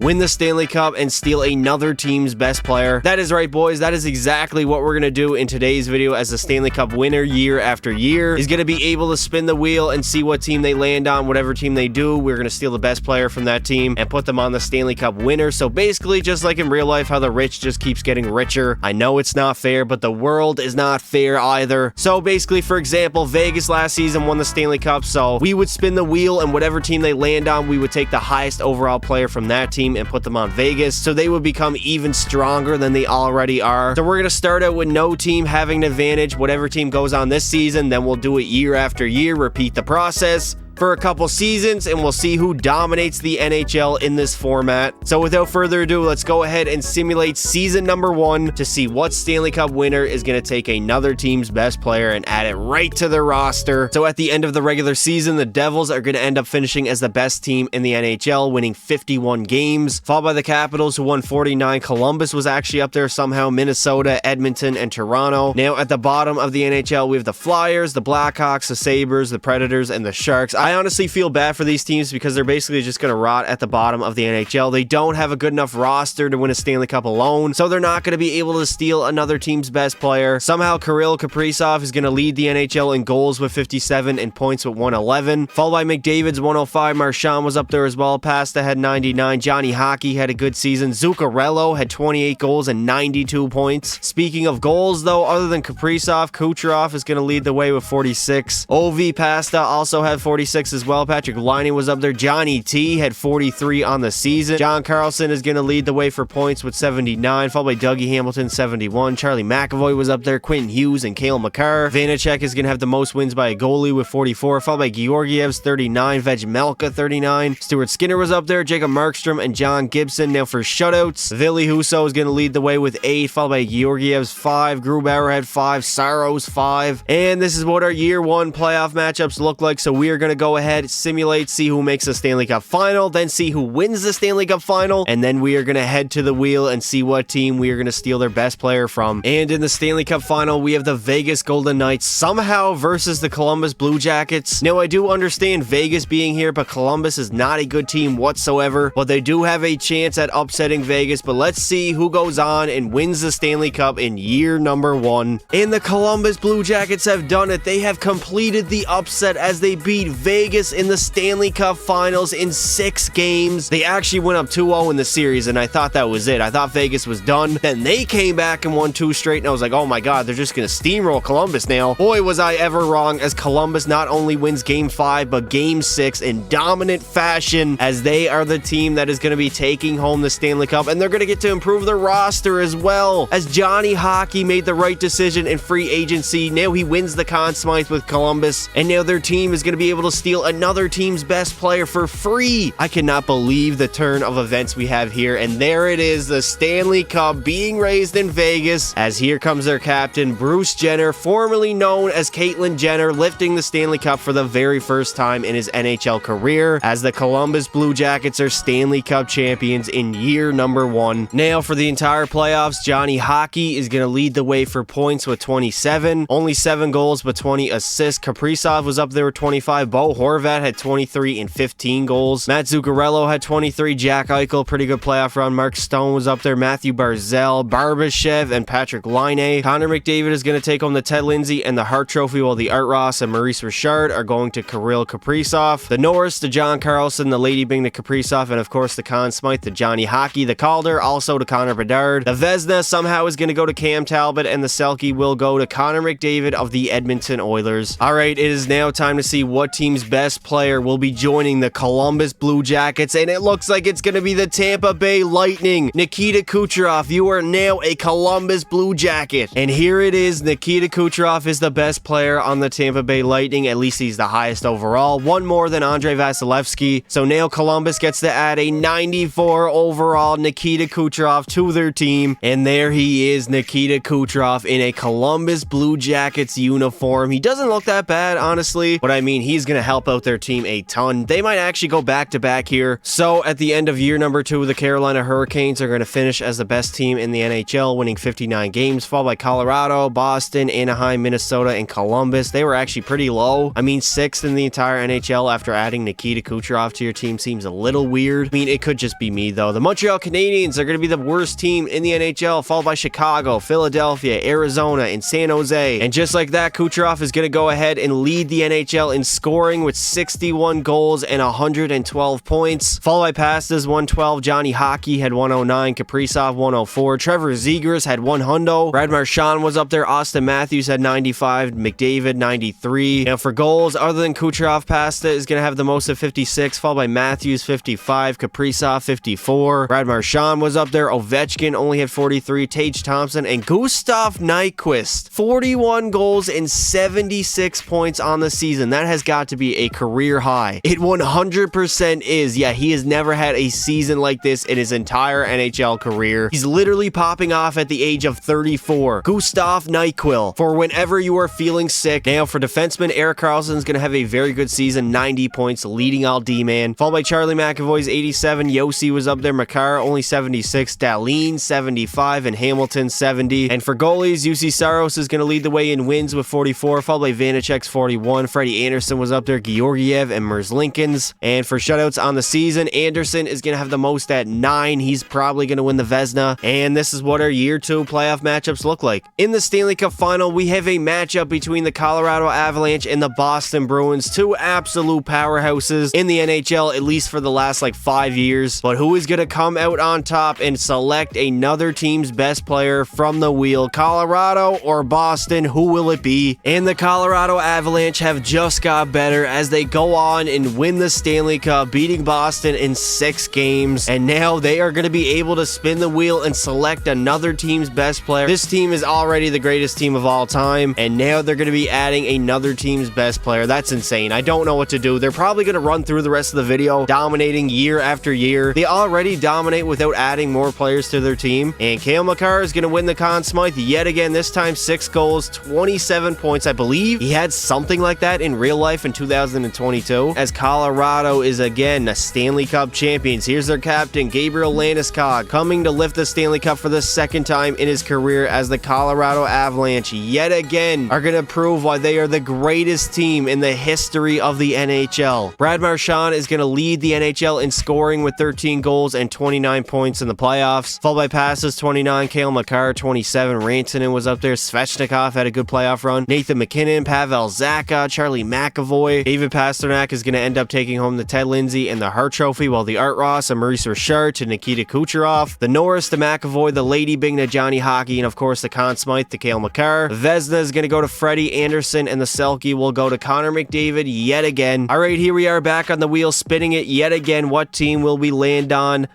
win the Stanley Cup, and steal another team's best player. That is right, boys. That is exactly what we're going to do in today's video, as the Stanley Cup winner year after year is going to be able to spin the wheel and see what team they land on. Whatever team they do, we're going to steal the best player from that team and put them on the Stanley Cup winner. So basically, just like in real life, how the rich just keeps getting richer. I know it's not fair, but the world is not fair either. So basically, for example, Vegas last season won the Stanley Cup, so we would spin the wheel, and whatever team they land on, we would take the highest overall player from that team and put them on Vegas, so they would become even stronger than they already are. So we're going to start out with no team having an advantage. Whatever team goes on this season, then we'll do it year after year, repeat the process for a couple seasons, and we'll see who dominates the NHL in this format. So without further ado, let's go ahead and simulate season number 1 to see what Stanley Cup winner is going to take another team's best player and add it right to their roster. So at the end of the regular season, the Devils are going to end up finishing as the best team in the NHL, winning 51 games, followed by the Capitals, who won 49. Columbus was actually up there somehow, Minnesota, Edmonton, and Toronto. Now at the bottom of the NHL, we have the Flyers, the Blackhawks, the Sabres, the Predators, and the Sharks. I honestly feel bad for these teams because they're basically just going to rot at the bottom of the NHL. They don't have a good enough roster to win a Stanley Cup alone, so they're not going to be able to steal another team's best player. Somehow Kirill Kaprizov is going to lead the NHL in goals with 57 and points with 111, followed by McDavid's 105. Marchand was up there as well. Pasta had 99. Johnny Hockey had a good season. Zuccarello had 28 goals and 92 points. Speaking of goals, though, other than Kaprizov, Kucherov is going to lead the way with 46. Ovi Pasta also had 46 as well. Patrick Laine was up there. Johnny T had 43 on the season. John Carlson is going to lead the way for points with 79, followed by Dougie Hamilton, 71. Charlie McAvoy was up there. Quentin Hughes and Cale Makar. Vanacek is going to have the most wins by a goalie with 44, followed by Georgiev's 39, Vejmelka 39. Stuart Skinner was up there. Jacob Markstrom and John Gibson. Now for shutouts, Ville Husso is going to lead the way with 8, followed by Georgiev's 5. Grubauer had 5. Saros 5. And this is what our year 1 playoff matchups look like. So we are going to go ahead, simulate, see who makes the Stanley Cup final, then see who wins the Stanley Cup final, and then we are going to head to the wheel and see what team we are going to steal their best player from. And in the Stanley Cup final, we have the Vegas Golden Knights somehow versus the Columbus Blue Jackets. Now, I do understand Vegas being here, but Columbus is not a good team whatsoever, but they do have a chance at upsetting Vegas. But let's see who goes on and wins the Stanley Cup in year number 1. And the Columbus Blue Jackets have done it. They have completed the upset as they beat Vegas in the Stanley Cup Finals in 6 games. They actually went up 2-0 in the series, and I thought that was it. I thought Vegas was done. Then they came back and won 2 straight, and I was like, oh my god, they're just going to steamroll Columbus now. Boy, was I ever wrong, as Columbus not only wins Game 5, but Game 6 in dominant fashion, as they are the team that is going to be taking home the Stanley Cup, and they're going to get to improve their roster as well, as Johnny Hockey made the right decision in free agency. Now he wins the Conn Smythe with Columbus, and now their team is going to be able to steal another team's best player for free. I cannot believe the turn of events we have here, and there it is, the Stanley Cup being raised in Vegas, as here comes their captain, Bruce Jenner, formerly known as Caitlyn Jenner, lifting the Stanley Cup for the very first time in his NHL career, as the Columbus Blue Jackets are Stanley Cup champions in year number 1. Now for the entire playoffs, Johnny Hockey is going to lead the way for points with 27, only 7 goals but 20 assists. Kaprizov was up there with 25. Bo Horvat had 23 and 15 goals. Matt Zuccarello had 23. Jack Eichel, pretty good playoff run. Mark Stone was up there. Matthew Barzal, Barbashev, and Patrick Laine. Connor McDavid is going to take home the Ted Lindsay and the Hart Trophy, while the Art Ross and Maurice Richard are going to Kirill Kaprizov. The Norris to John Carlson, the Lady Byng to Kaprizov, and of course the Conn Smythe to Johnny Hockey. The Calder also to Connor Bedard. The Vezina somehow is going to go to Cam Talbot, and the Selke will go to Connor McDavid of the Edmonton Oilers. Alright, it is now time to see what team's best player will be joining the Columbus Blue Jackets, and it looks like it's going to be the Tampa Bay Lightning. Nikita Kucherov, you are now a Columbus Blue Jacket. And here it is, Nikita Kucherov is the best player on the Tampa Bay Lightning, at least he's the highest overall, 1 more than Andrei Vasilevsky. So now Columbus gets to add a 94 overall Nikita Kucherov to their team, and there he is, Nikita Kucherov in a Columbus Blue Jackets uniform. He doesn't look that bad, honestly, but I mean, he's going to help out their team a ton. They might actually go back-to-back here. So at the end of year number 2, the Carolina Hurricanes are going to finish as the best team in the NHL, winning 59 games, followed by Colorado, Boston, Anaheim, Minnesota, and Columbus. They were actually pretty low. I mean, 6th in the entire NHL after adding Nikita Kucherov to your team seems a little weird. I mean, it could just be me, though. The Montreal Canadiens are going to be the worst team in the NHL, followed by Chicago, Philadelphia, Arizona, and San Jose. And just like that, Kucherov is going to go ahead and lead the NHL in scoring with 61 goals and 112 points, followed by Pastas 112, Johnny Hockey had 109, Kaprizov 104, Trevor Zegras had 100, Brad Marchand was up there, Austin Matthews had 95, McDavid 93. Now for goals, other than Kucherov, Pasta is going to have the most at 56, followed by Matthews 55, Kaprizov 54, Brad Marchand was up there, Ovechkin only had 43, Tage Thompson, and Gustav Nyquist 41 goals and 76 points on the season. That has got to be a career high. It 100% is. Yeah, he has never had a season like this in his entire NHL career. He's literally popping off at the age of 34. Gustav Nyquist for whenever you are feeling sick. Now for defenseman, Erik Karlsson is going to have a very good season, 90 points, leading all D-man, followed by Charlie McAvoy's 87, Yossi was up there, Makar only 76, Dahlin 75, and Hamilton 70. And for goalies, UC Saros is going to lead the way in wins with 44, followed by Vanacek's 41, Freddie Anderson was up there, Georgiev and Merzlikins. And for shutouts on the season, Anderson is going to have the most at 9. He's probably going to win the Vezina. And this is what our year 2 playoff matchups look like. In the Stanley Cup final, we have a matchup between the Colorado Avalanche and the Boston Bruins, 2 absolute powerhouses in the NHL, at least for the last like 5 years. But who is going to come out on top and select another team's best player from the wheel? Colorado or Boston? Who will it be? And the Colorado Avalanche have just got better as they go on and win the Stanley Cup, beating Boston in 6 games. And now they are going to be able to spin the wheel and select another team's best player. This team is already the greatest team of all time, and now they're going to be adding another team's best player. That's insane. I don't know what to do. They're probably going to run through the rest of the video, dominating year after year. They already dominate without adding more players to their team. And Cale Makar is going to win the Conn Smythe yet again, this time 6 goals, 27 points. I believe he had something like that in real life in 2022, as Colorado is again a Stanley Cup champions. Here's their captain, Gabriel Landeskog, coming to lift the Stanley Cup for the 2nd time in his career, as the Colorado Avalanche yet again are going to prove why they are the greatest team in the history of the NHL. Brad Marchand is going to lead the NHL in scoring with 13 goals and 29 points in the playoffs, followed by passes 29, Cale Makar 27, Rantanen was up there, Svechnikov had a good playoff run, Nathan McKinnon, Pavel Zacha, Charlie McAvoy, David Pastrnak is going to end up taking home the Ted Lindsay and the Hart Trophy, while the Art Ross and Maurice Richard to Nikita Kucherov, the Norris to McAvoy, the Lady Bing to Johnny Hockey, and of course the Conn Smythe to Cale Makar. Vezina is going to go to Freddie Anderson, and the Selke will go to Connor McDavid yet again. All right, here we are back on the wheel, spinning it yet again. What team will we land on?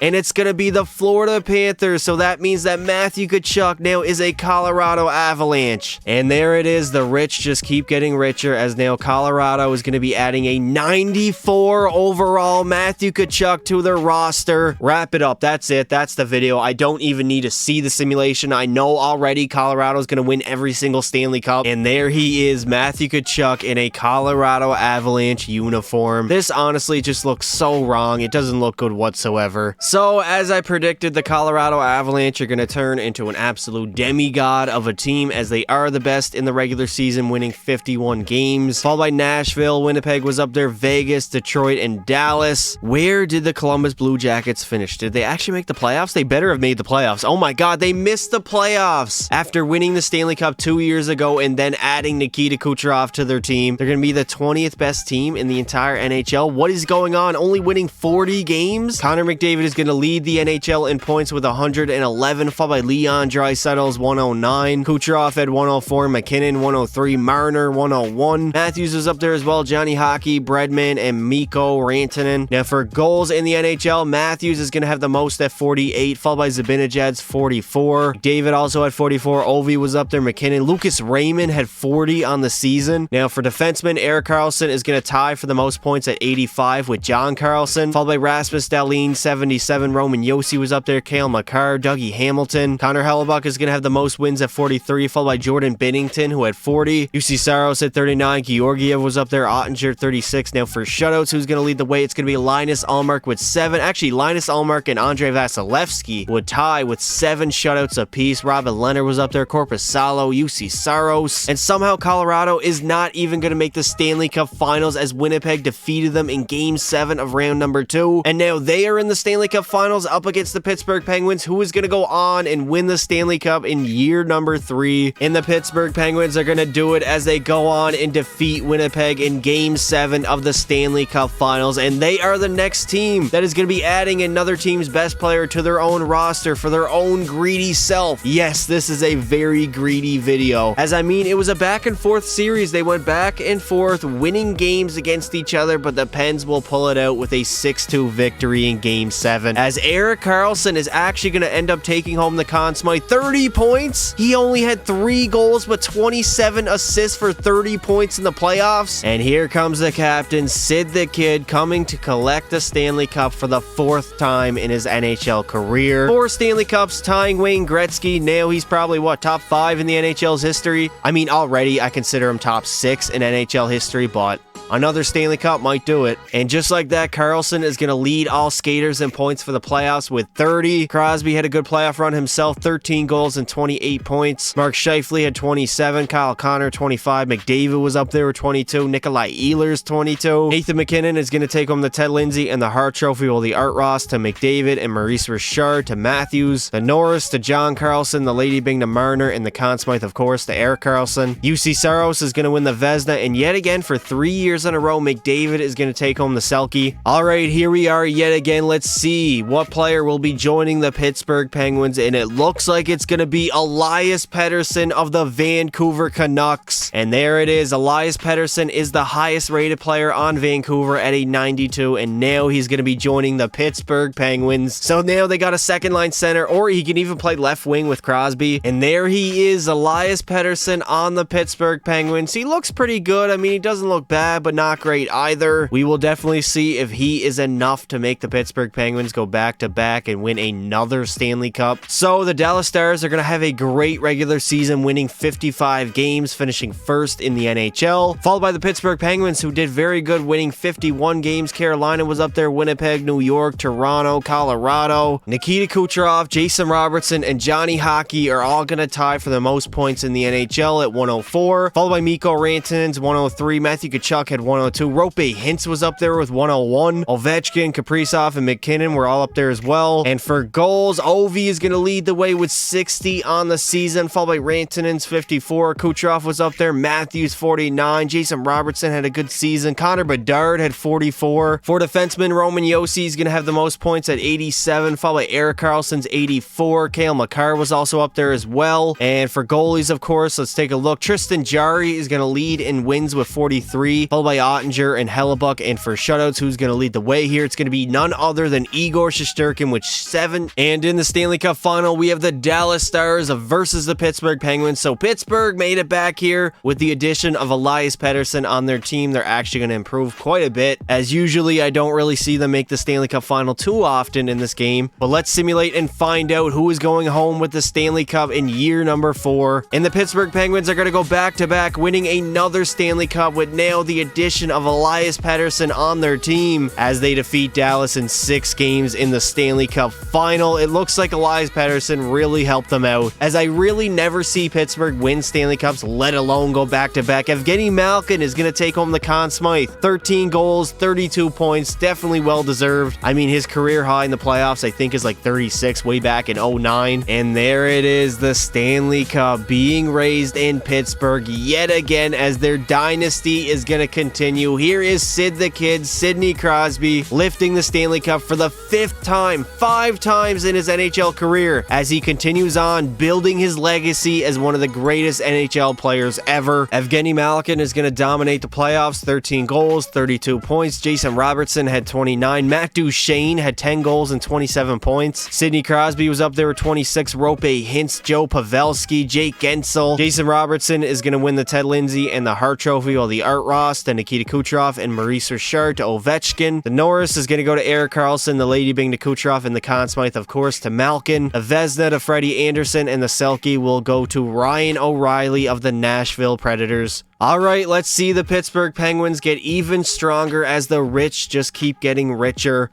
And it's going to be the Florida Panthers, so that means that Matthew Tkachuk now is a Colorado Avalanche. And there it is, the rich just keep getting richer, as now Colorado is going to be adding a 94 overall Matthew Tkachuk to their roster. Wrap it up, that's it, that's the video. I don't even need to see the simulation. I know already Colorado's going to win every single Stanley Cup. And there he is, Matthew Tkachuk in a Colorado Avalanche uniform. This honestly just looks so wrong. It doesn't look good whatsoever. So, as I predicted, the Colorado Avalanche are going to turn into an absolute demigod of a team, as they are the best in the regular season, winning 51 games, followed by Nashville. Winnipeg was up there, Vegas, Detroit, and Dallas. Where did the Columbus Blue Jackets finish? Did they actually make the playoffs? They better have made the playoffs. Oh my god, they missed the playoffs after winning the Stanley Cup 2 years ago and then adding Nikita Kucherov to their team. They're going to be the 20th best team in the entire NHL. What is going on? Only winning 40 games? Connor McDavid is going to lead the NHL in points with 111, followed by Leon Draisaitl's 109. Kucherov had 104, McKinnon 103, Marner 101. Matthews is up there as well, Johnny Hockey, Bredman, and Mikko Rantanen. Now for goals in the NHL, Matthews is going to have the most at 48, followed by Zibanejad's 44. David also had 44, Ovi was up there, McKinnon. Lucas Raymond had 40 on the season. Now for defenseman, Erik Karlsson is going to tie for the most points at 85 with John Carlson, followed by Rasmus Dahlin 76, 27. Roman Yossi was up there. Cale Makar, Dougie Hamilton. Connor Hellebuck is going to have the most wins at 43, followed by Jordan Binnington, who had 40. UC Saros at 39. Georgiev was up there. Ottinger, 36. Now for shutouts, who's going to lead the way? It's going to be Linus Ullmark with 7. Actually, Linus Ullmark and Andrei Vasilevsky would tie with 7 shutouts apiece. Robin Leonard was up there. Korpisalo, UC Saros. And somehow Colorado is not even going to make the Stanley Cup Finals as Winnipeg defeated them in Game 7 of round number 2. And now they are in the Stanley Cup Finals up against the Pittsburgh Penguins, who is going to go on and win the Stanley Cup in year number 3. And the Pittsburgh Penguins are going to do it as they go on and defeat Winnipeg in Game 7 of the Stanley Cup Finals. And they are the next team that is going to be adding another team's best player to their own roster for their own greedy self. Yes, this is a very greedy video. As I mean, it was a back and forth series. They went back and forth, winning games against each other, but the Pens will pull it out with a 6-2 victory in Game 7. As Erik Karlsson is actually going to end up taking home the Conn Smythe. 30 points? He only had 3 goals, but 27 assists for 30 points in the playoffs. And here comes the captain, Sid the Kid, coming to collect the Stanley Cup for the 4th time in his NHL career. 4 Stanley Cups, tying Wayne Gretzky. Now he's probably, what, top 5 in the NHL's history? I mean, already I consider him top 6 in NHL history, but another Stanley Cup might do it. And just like that, Karlsson is going to lead all skaters in points for the playoffs with 30. Crosby had a good playoff run himself, 13 goals and 28 points. Mark Scheifele had 27. Kyle Connor, 25. McDavid was up there with 22. Nikolai Ehlers, 22. Nathan MacKinnon is going to take home the Ted Lindsay and the Hart Trophy, while the Art Ross to McDavid and Maurice Richard to Matthews. The Norris to John Carlson, the Lady Byng to Marner, and the Conn Smythe, of course, to Erik Karlsson. UC Saros is going to win the Vezina, and yet again, for 3 years in a row, McDavid is going to take home the Selke. All right, here we are yet again. Let's see what player will be joining the Pittsburgh Penguins, and it looks like it's going to be Elias Pettersson of the Vancouver Canucks. And there it is. Elias Pettersson is the highest rated player on Vancouver at a 92, and now he's going to be joining the Pittsburgh Penguins. So now they got a second line center, or he can even play left wing with Crosby. And there he is, Elias Pettersson on the Pittsburgh Penguins. He looks pretty good. I mean, he doesn't look bad, but not great either. We will definitely see if he is enough to make the Pittsburgh Penguins go back-to-back and win another Stanley Cup. So the Dallas Stars are going to have a great regular season, winning 55 games, finishing first in the NHL, followed by the Pittsburgh Penguins, who did very good, winning 51 games. Carolina was up there, Winnipeg, New York, Toronto, Colorado. Nikita Kucherov, Jason Robertson, and Johnny Hockey are all going to tie for the most points in the NHL at 104, followed by Mikko Rantanen's 103. Matthew Tkachuk had 102. Rope Hintz was up there with 101. Ovechkin, Kaprizov, and McKinnon were all up there as well. And for goals, Ovi is going to lead the way with 60 on the season, followed by Rantanen's 54. Kucherov was up there. Matthews, 49. Jason Robertson had a good season. Connor Bedard had 44. For defenseman, Roman Yossi is going to have the most points at 87, followed by Erik Karlsson's 84. Cale Makar was also up there as well. And for goalies, of course, let's take a look. Tristan Jarry is going to lead in wins with 43, followed by Ottinger and Hellebuck. And for shutouts, who's going to lead the way here? It's going to be none other than Igor Shesterkin with 7. And in the Stanley Cup Final, we have the Dallas Stars versus the Pittsburgh Penguins. So Pittsburgh made it back here with the addition of Elias Pettersson on their team. They're actually going to improve quite a bit, as usually I don't really see them make the Stanley Cup Final too often in this game. But let's simulate and find out who is going home with the Stanley Cup in year number 4. And the Pittsburgh Penguins are going to go back-to-back, winning another Stanley Cup with now the addition of Elias Pettersson on their team as they defeat Dallas in 6 games in the Stanley Cup Final. It looks like Elias Pettersson really helped them out, as I really never see Pittsburgh win Stanley Cups, let alone go back-to-back. Evgeny Malkin is going to take home the Conn Smythe. 13 goals, 32 points, definitely well-deserved. I mean, his career high in the playoffs, I think, is like 36 way back in 09. And there it is, the Stanley Cup being raised in Pittsburgh yet again as their dynasty is going to continue. Here is Sid the Kid, Sidney Crosby, lifting the Stanley Cup for the 5th time, 5 times in his NHL career, as he continues on building his legacy as one of the greatest NHL players ever. Evgeny Malkin is going to dominate the playoffs, 13 goals, 32 points. Jason Robertson had 29. Matt Duchene had 10 goals and 27 points. Sidney Crosby was up there with 26. Rope Hintz, Joe Pavelski, Jake Gensel. Jason Robertson is going to win the Ted Lindsay and the Hart Trophy, while the Art Ross to Nikita Kucherov and Maurice Richard to Ovechkin. The Norris is going to go to Erik Karlsson, the Lady Lady Byng to Kucherov, and the Conn Smythe, of course, to Malkin. The Vezina to Freddie Anderson, and the Selke will go to Ryan O'Reilly of the Nashville Predators. All right, let's see the Pittsburgh Penguins get even stronger as the rich just keep getting richer,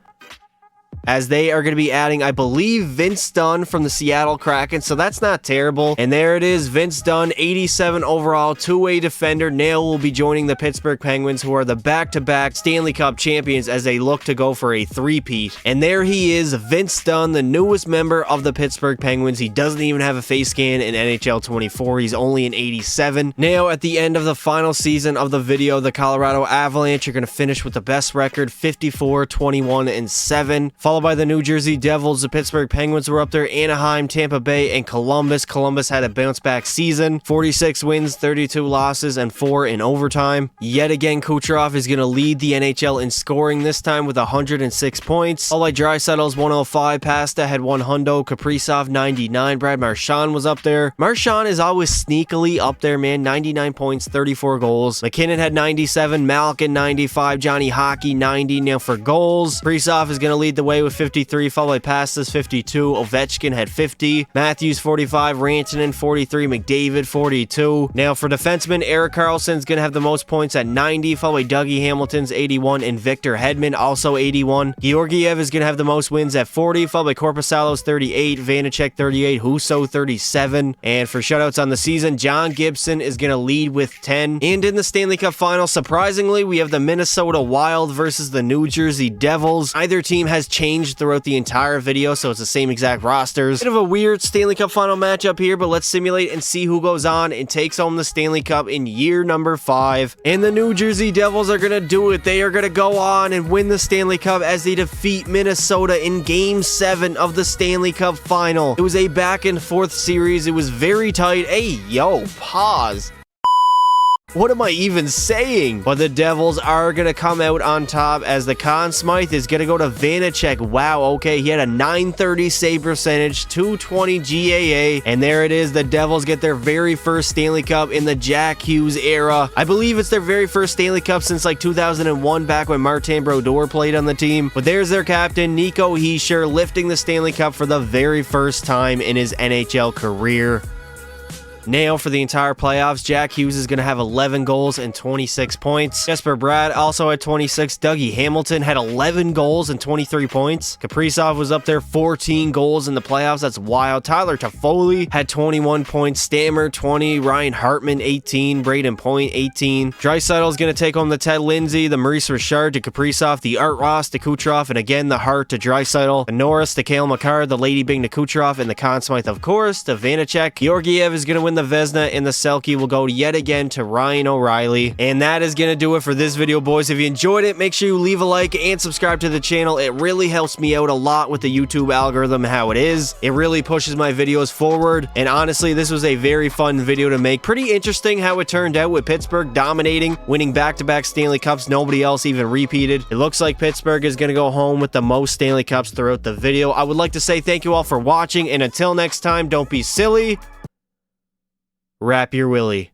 as they are going to be adding, I believe, Vince Dunn from the Seattle Kraken, so that's not terrible. And there it is, Vince Dunn, 87 overall, two-way defender. Nail will be joining the Pittsburgh Penguins, who are the back-to-back Stanley Cup champions, as they look to go for a three-peat. And there he is, Vince Dunn, the newest member of the Pittsburgh Penguins. He doesn't even have a face scan in NHL 24. He's only an 87. Now, at the end of the final season of the video, the Colorado Avalanche are going to finish with the best record, 54, 21, and 7. Followed by the New Jersey Devils. The Pittsburgh Penguins were up there, Anaheim, Tampa Bay, and Columbus. Columbus had a bounce-back season, 46 wins, 32 losses, and 4 in overtime. Yet again, Kucherov is going to lead the NHL in scoring, this time with 106 points. All like Draisaitl's 105, Pasta had 100, Kaprizov 99, Brad Marchand was up there. Marchand is always sneakily up there, man, 99 points, 34 goals. McKinnon had 97, Malkin 95, Johnny Hockey 90. Now for goals, Kaprizov is going to lead the way with 53, followed by Pastas 52, Ovechkin had 50, Matthews 45, Rantanen 43, McDavid 42. Now for defensemen, Erik Karlsson's gonna have the most points at 90, followed by Dougie Hamilton's 81 and Victor Hedman also 81. Georgiev is gonna have the most wins at 40, followed by Korpisalo's 38, Vanacek 38, Husso 37. And for shutouts on the season, John Gibson is gonna lead with 10. And in the Stanley Cup final, surprisingly, we have the Minnesota Wild versus the New Jersey Devils. Either team has changed throughout the entire video, so it's the same exact rosters. Bit of a weird Stanley Cup final matchup here, but let's simulate and see who goes on and takes home the Stanley Cup in year number 5. And the New Jersey Devils are gonna do it. They are gonna go on and win the Stanley Cup as they defeat Minnesota in Game 7 of the Stanley Cup final. It was a back and forth series. It was very tight. Hey, yo, pause. What am I even saying? But the Devils are going to come out on top, as the Conn Smythe is going to go to Vanacek. Wow, okay, he had a 930 save percentage, 220 GAA, and there it is. The Devils get their very first Stanley Cup in the Jack Hughes era. I believe it's their very first Stanley Cup since like 2001, back when Martin Brodeur played on the team. But there's their captain, Nico Hischier, lifting the Stanley Cup for the very first time in his NHL career. Now, for the entire playoffs, Jack Hughes is going to have 11 goals and 26 points. Jesper Bratt also had 26. Dougie Hamilton had 11 goals and 23 points. Kaprizov was up there, 14 goals in the playoffs. That's wild. Tyler Toffoli had 21 points. Stammer, 20. Ryan Hartman, 18. Braden Point, 18. Draisaitl is going to take home the Ted Lindsay, the Maurice Richard to Kaprizov, the Art Ross to Kucherov, and again, the Hart to Draisaitl. The Norris to Cale Makar, the Lady Byng to Kucherov, and the Conn Smythe, of course, to Vanacek. Georgiev is going to win the Vezina, and the Selke will go yet again to Ryan O'Reilly. And that is going to do it for this video, boys. If you enjoyed it, make sure you leave a like and subscribe to the channel. It really helps me out a lot with the YouTube algorithm, how it is. It really pushes my videos forward. And honestly, this was a very fun video to make. Pretty interesting how it turned out with Pittsburgh dominating, winning back-to-back Stanley Cups. Nobody else even repeated. It looks like Pittsburgh is going to go home with the most Stanley Cups throughout the video. I would like to say thank you all for watching, and until next time, don't be silly. Wrap your willy.